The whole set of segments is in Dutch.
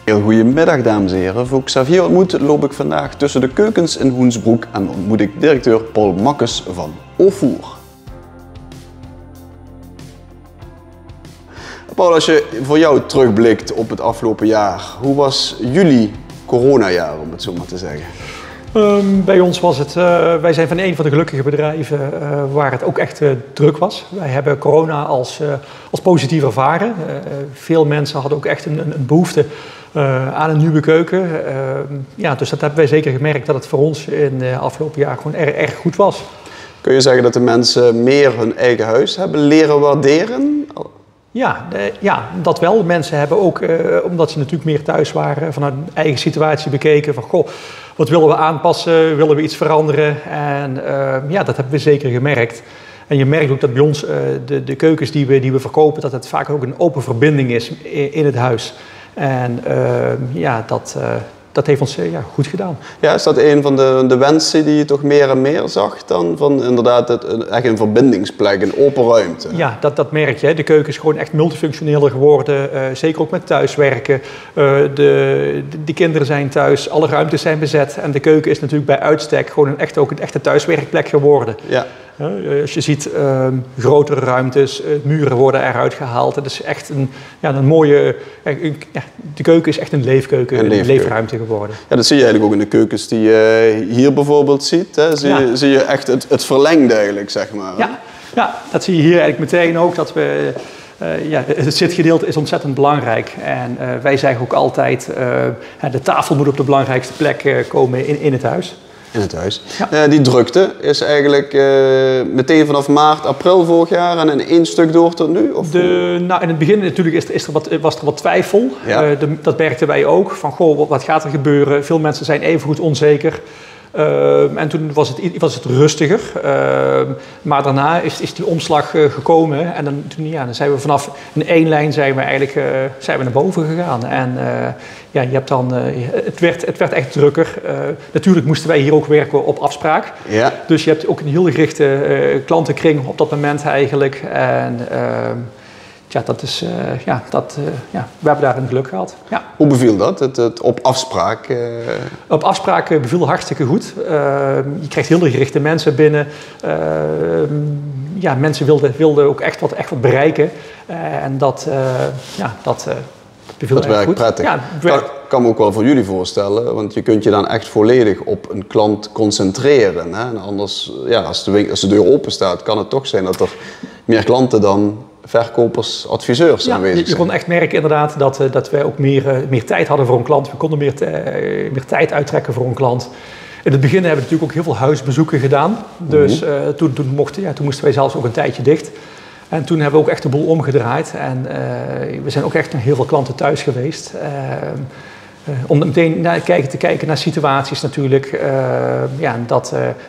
Heel goedemiddag dames en heren. Voor Xavier Ontmoet loop ik vandaag tussen de keukens in Hoensbroek en ontmoet ik directeur Paul Makkes van Aufour. Paul, als je voor jou terugblikt op het afgelopen jaar, hoe was jullie coronajaar, om het zo maar te zeggen? Bij ons was het, wij zijn van een van de gelukkige bedrijven waar het ook echt druk was. Wij hebben corona als positief ervaren. Veel mensen hadden ook echt een behoefte aan een nieuwe keuken. Dus dat hebben wij zeker gemerkt dat het voor ons in het afgelopen jaar gewoon erg goed was. Kun je zeggen dat de mensen meer hun eigen huis hebben leren waarderen? Ja, dat wel. Mensen hebben ook, omdat ze natuurlijk meer thuis waren, vanuit hun eigen situatie bekeken van goh, wat willen we aanpassen, willen we iets veranderen? En dat hebben we zeker gemerkt. En je merkt ook dat bij ons de keukens die we verkopen, dat het vaak ook een open verbinding is in het huis. En dat heeft ons goed gedaan. Ja, is dat een van de wensen die je toch meer en meer zag dan van inderdaad echt een verbindingsplek, een open ruimte? Ja, dat merk je. De keuken is gewoon echt multifunctioneler geworden. Zeker ook met thuiswerken. De kinderen zijn thuis, alle ruimtes zijn bezet. En de keuken is natuurlijk bij uitstek gewoon ook een echte thuiswerkplek geworden. Ja. Als je ziet grotere ruimtes, muren worden eruit gehaald. Het is echt een mooie... de keuken is echt een leefkeuken, een leefruimte geworden. Ja, dat zie je eigenlijk ook in de keukens die je hier bijvoorbeeld ziet. Hè? Zie je echt het verlengde eigenlijk, zeg maar. Ja, dat zie je hier eigenlijk meteen ook. Dat we... het zitgedeelte is ontzettend belangrijk. En wij zeggen ook altijd, de tafel moet op de belangrijkste plek komen in het huis. In het huis. Ja. Die drukte is eigenlijk meteen vanaf maart, april vorig jaar en in één stuk door tot nu? Of in het begin natuurlijk was er wat twijfel. Ja. Dat merkten wij ook. Van goh, wat gaat er gebeuren? Veel mensen zijn evengoed onzeker. En toen was het rustiger. Maar daarna is die omslag gekomen. En dan zijn we vanaf een één lijn zijn we naar boven gegaan. En je hebt dan, het werd echt drukker. Natuurlijk moesten wij hier ook werken op afspraak. Ja. Dus je hebt ook een heel gerichte klantenkring op dat moment eigenlijk. En we hebben daar een geluk gehad. Ja. Hoe beviel dat, het op afspraak? Op afspraak beviel hartstikke goed. Je krijgt heel gerichte mensen binnen. Mensen wilden ook echt wat bereiken. En dat beviel dat werkt goed. Prettig. Ja, kan me ook wel voor jullie voorstellen, want je kunt je dan echt volledig op een klant concentreren. Hè? En anders, als de deur open staat, kan het toch zijn dat er meer klanten dan verkopers, adviseurs aanwezig zijn. Je kon echt merken inderdaad dat wij ook meer tijd hadden voor een klant. We konden meer tijd uittrekken voor een klant. In het begin hebben we natuurlijk ook heel veel huisbezoeken gedaan. Dus toen moesten wij zelfs ook een tijdje dicht. En toen hebben we ook echt de boel omgedraaid. En we zijn ook echt naar heel veel klanten thuis geweest. Om meteen te kijken naar situaties natuurlijk.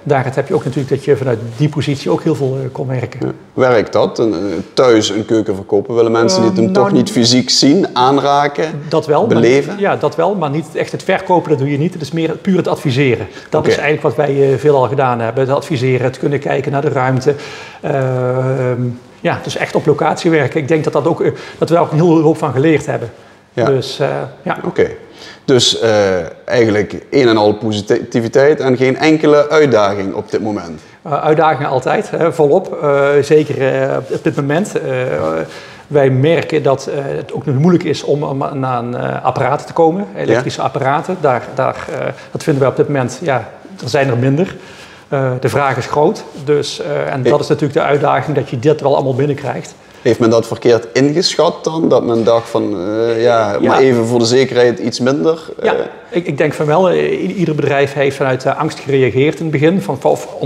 Daar heb je ook natuurlijk dat je vanuit die positie ook heel veel kon werken. Ja. Werkt dat? Thuis een keuken verkopen? Willen mensen die het hem toch niet fysiek zien, aanraken, dat wel, beleven? Dat wel, maar niet echt het verkopen, dat doe je niet. Het is meer puur het adviseren. Dat is eigenlijk wat wij veelal gedaan hebben. Het adviseren, het kunnen kijken naar de ruimte. Dus echt op locatie werken. Ik denk dat we daar ook een hele hoop van geleerd hebben. Ja. Dus, Oké. Dus eigenlijk een en al positiviteit en geen enkele uitdaging op dit moment? Uitdagingen altijd, volop. Zeker op dit moment. Wij merken dat het ook nog moeilijk is om aan apparaten te komen. Elektrische apparaten. Dat vinden wij op dit moment, er zijn er minder. De vraag is groot. Dus, en dat is natuurlijk de uitdaging dat je dit wel allemaal binnenkrijgt. Heeft men dat verkeerd ingeschat dan? Dat men dacht van, maar even voor de zekerheid iets minder? Ik denk van wel. Ieder bedrijf heeft vanuit angst gereageerd in het begin. Van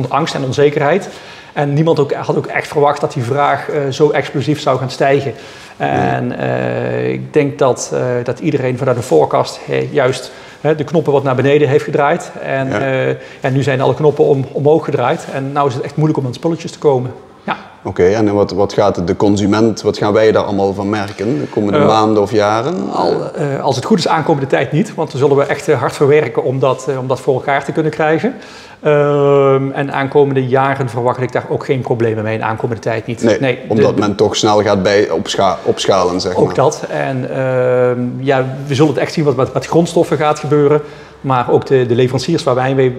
angst en onzekerheid. En niemand had ook echt verwacht dat die vraag zo explosief zou gaan stijgen. En ik denk dat iedereen vanuit de voorkast juist de knoppen wat naar beneden heeft gedraaid. En nu zijn alle knoppen omhoog gedraaid. En nu is het echt moeilijk om aan spulletjes te komen. Ja. Oké, en wat gaat de consument, wat gaan wij daar allemaal van merken de komende maanden of jaren? Als het goed is aankomende tijd niet, want dan zullen we echt hard voor werken om dat voor elkaar te kunnen krijgen. En aankomende jaren verwacht ik daar ook geen problemen mee, in aankomende tijd niet. Nee, omdat men toch snel gaat opschalen, zeg maar. Ook dat. En we zullen het echt zien wat met grondstoffen gaat gebeuren. Maar ook de leveranciers waar wij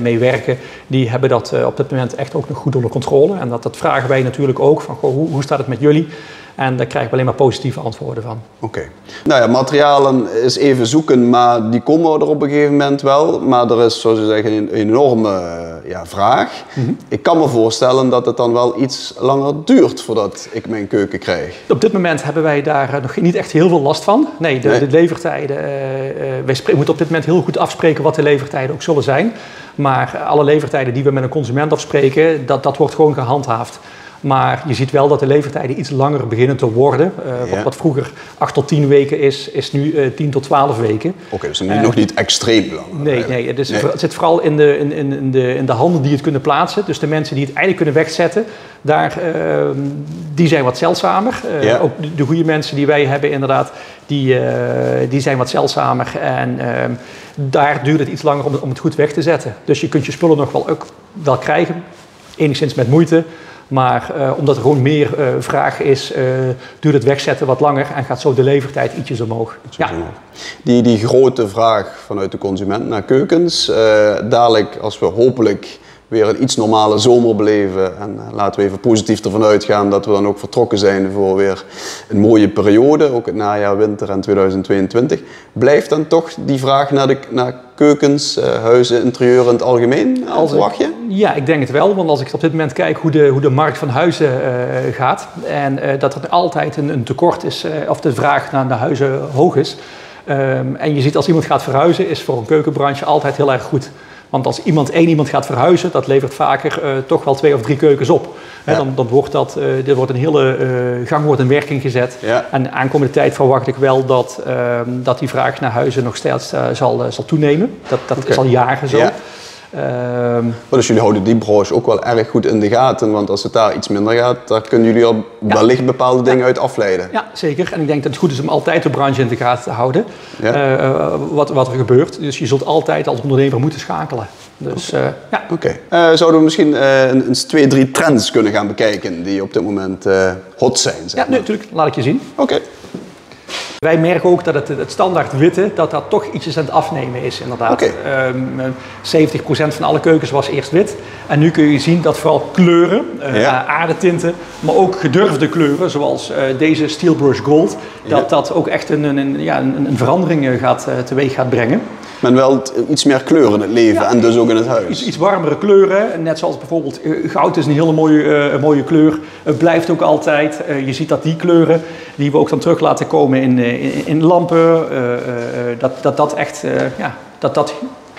mee werken, die hebben dat op dit moment echt ook nog goed onder controle. En dat vragen wij natuurlijk ook, van hoe staat het met jullie? En daar krijgen we alleen maar positieve antwoorden van. Oké. Nou ja, materialen is even zoeken, maar die komen er op een gegeven moment wel. Maar er is, zoals je zegt, een enorme vraag. Mm-hmm. Ik kan me voorstellen dat het dan wel iets langer duurt voordat ik mijn keuken krijg. Op dit moment hebben wij daar nog niet echt heel veel last van. Nee, de levertijden, wij moeten op dit moment heel goed afspreken wat de levertijden ook zullen zijn. Maar alle levertijden die we met een consument afspreken, dat wordt gewoon gehandhaafd. Maar je ziet wel dat de levertijden iets langer beginnen te worden. Wat vroeger 8 tot 10 weken is nu 10 tot 12 weken. Oké, dus nu nog niet extreem lang. Nee. Het zit vooral in de handen die het kunnen plaatsen. Dus de mensen die het eigenlijk kunnen wegzetten, die zijn wat zeldzamer. Ook de goede mensen die wij hebben inderdaad, die zijn wat zeldzamer. En daar duurt het iets langer om het goed weg te zetten. Dus je kunt je spullen nog wel krijgen, enigszins met moeite. Maar omdat er gewoon meer vraag is, duurt het wegzetten wat langer en gaat zo de levertijd ietsjes omhoog. Die grote vraag vanuit de consument naar keukens, dadelijk als we hopelijk weer een iets normale zomer beleven en laten we even positief ervan uitgaan dat we dan ook vertrokken zijn voor weer een mooie periode, ook het najaar, winter en 2022, blijft dan toch die vraag naar keukens, huizen, interieur in het algemeen, verwacht je? Ja, ik denk het wel, want als ik op dit moment kijk hoe de markt van huizen gaat en dat er altijd een tekort is of de vraag naar huizen hoog is. En je ziet als iemand gaat verhuizen is voor een keukenbranche altijd heel erg goed. Want als één iemand gaat verhuizen, dat levert vaker toch wel 2 of 3 keukens op. Ja. Dan wordt er wordt een hele gang wordt in werking gezet. Ja. En de aankomende tijd verwacht ik wel dat die vraag naar huizen nog steeds zal toenemen. Dat is al jaren zo. Ja. Dus jullie houden die branche ook wel erg goed in de gaten, want als het daar iets minder gaat, daar kunnen jullie al wellicht bepaalde dingen uit afleiden. Ja, zeker. En ik denk dat het goed is om altijd de branche in de gaten te houden, wat er gebeurt. Dus je zult altijd als ondernemer moeten schakelen. Dus, zouden we misschien eens 2, 3 trends kunnen gaan bekijken die op dit moment hot zijn? Zeg maar. Ja, natuurlijk. Laat ik je zien. Oké. Wij merken ook dat het standaard witte, dat toch ietsjes aan het afnemen is inderdaad. Okay. 70% van alle keukens was eerst wit. En nu kun je zien dat vooral kleuren, aardetinten, maar ook gedurfde kleuren, zoals deze Steel Brush Gold, dat ook echt een verandering teweeg gaat brengen. Men wel iets meer kleur in het leven en dus ook in het huis. Iets warmere kleuren, net zoals bijvoorbeeld goud is een hele mooie kleur. Het blijft ook altijd. Je ziet dat die kleuren die we ook dan terug laten komen in lampen,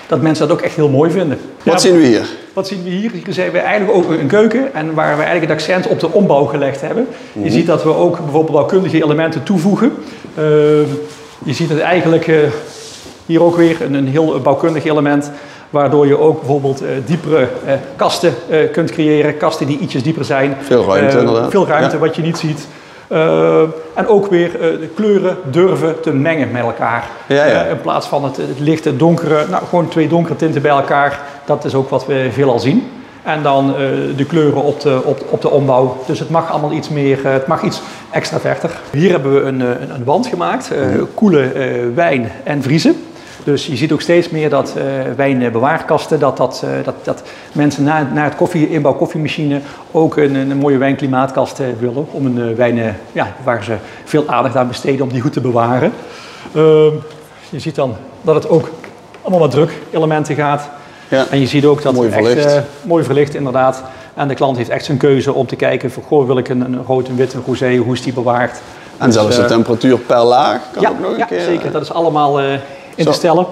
dat mensen dat ook echt heel mooi vinden. Wat zien we hier? Wat zien we hier? Hier zien we eigenlijk ook een keuken en waar we eigenlijk het accent op de ombouw gelegd hebben. Je ziet dat we ook bijvoorbeeld bouwkundige elementen toevoegen. Je ziet het eigenlijk hier ook weer een heel bouwkundig element, waardoor je ook bijvoorbeeld diepere kasten kunt creëren. Kasten die ietsjes dieper zijn. Veel ruimte inderdaad. Veel ruimte wat je niet ziet. En ook weer de kleuren durven te mengen met elkaar. In plaats van het lichte, donkere, gewoon 2 donkere tinten bij elkaar. Dat is ook wat we veelal zien. En dan de kleuren op de ombouw. Dus het mag allemaal iets meer, het mag iets extraverter. Hier hebben we een wand gemaakt. Koele wijn en vriezen. Dus je ziet ook steeds meer dat wijnbewaarkasten, dat mensen na het inbouw koffiemachine ook een mooie wijnklimaatkast willen. Om een wijn, waar ze veel aandacht aan besteden om die goed te bewaren. Je ziet dan dat het ook allemaal met drukelementen gaat. Ja. En je ziet ook dat mooi verlicht. Echt mooi verlicht inderdaad. En de klant heeft echt zijn keuze om te kijken van, wil ik een rood, een wit, een rosé, hoe is die bewaard. En dus, zelfs de temperatuur per laag kan ook nog een keer. Ja, zeker. Dat is allemaal in te stellen.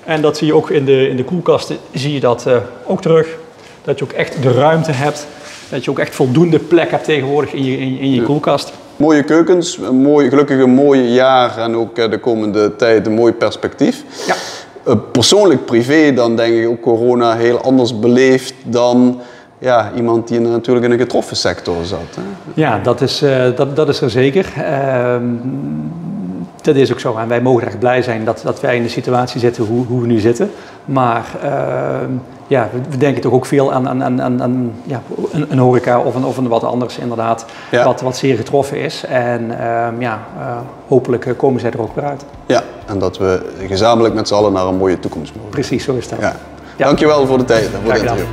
En dat zie je ook in de koelkasten, zie je dat ook terug. Dat je ook echt de ruimte hebt. Dat je ook echt voldoende plek hebt tegenwoordig in je koelkast. Mooie keukens, gelukkig een mooi jaar en ook de komende tijd een mooi perspectief. Ja. Persoonlijk privé, dan denk ik ook corona heel anders beleefd dan ja, iemand die natuurlijk in een getroffen sector zat. Hè? Ja, dat is er zeker. Dat is ook zo. En wij mogen echt blij zijn dat wij in de situatie zitten hoe we nu zitten. Maar ja, we denken toch ook veel aan ja, een horeca of een wat anders inderdaad. Ja. Wat zeer getroffen is. En ja, hopelijk komen zij er ook weer uit. Ja, en dat we gezamenlijk met z'n allen naar een mooie toekomst mogen. Precies, zo is dat. Ja. Ja. Dankjewel voor de tijd en voor het interview.